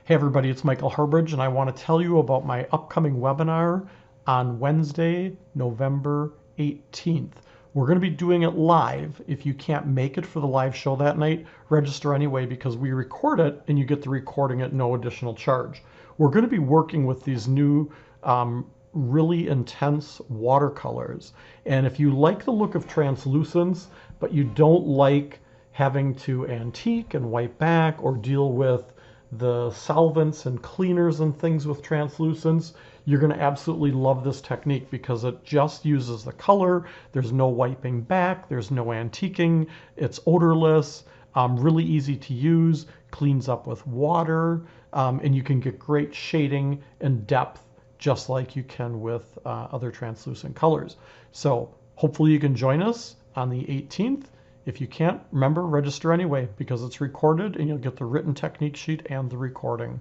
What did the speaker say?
Hey everybody, it's Michael Harbridge, and I want to tell you about my upcoming webinar on Wednesday, November 18th. We're going to be doing it live. If you can't make it for the live show that night, register anyway because we record it and you get the recording at no additional charge. We're going to be working with these new really intense watercolors. And if you like the look of translucents, but you don't like having to antique and wipe back or deal with the solvents and cleaners and things with translucents, you're going to absolutely love this technique because it just uses the color. There's no wiping back. There's no antiquing. It's odorless, really easy to use, cleans up with water, and you can get great shading and depth just like you can with other translucent colors. So hopefully you can join us on the 18th. If you can't, remember, register anyway because it's recorded and you'll get the written technique sheet and the recording.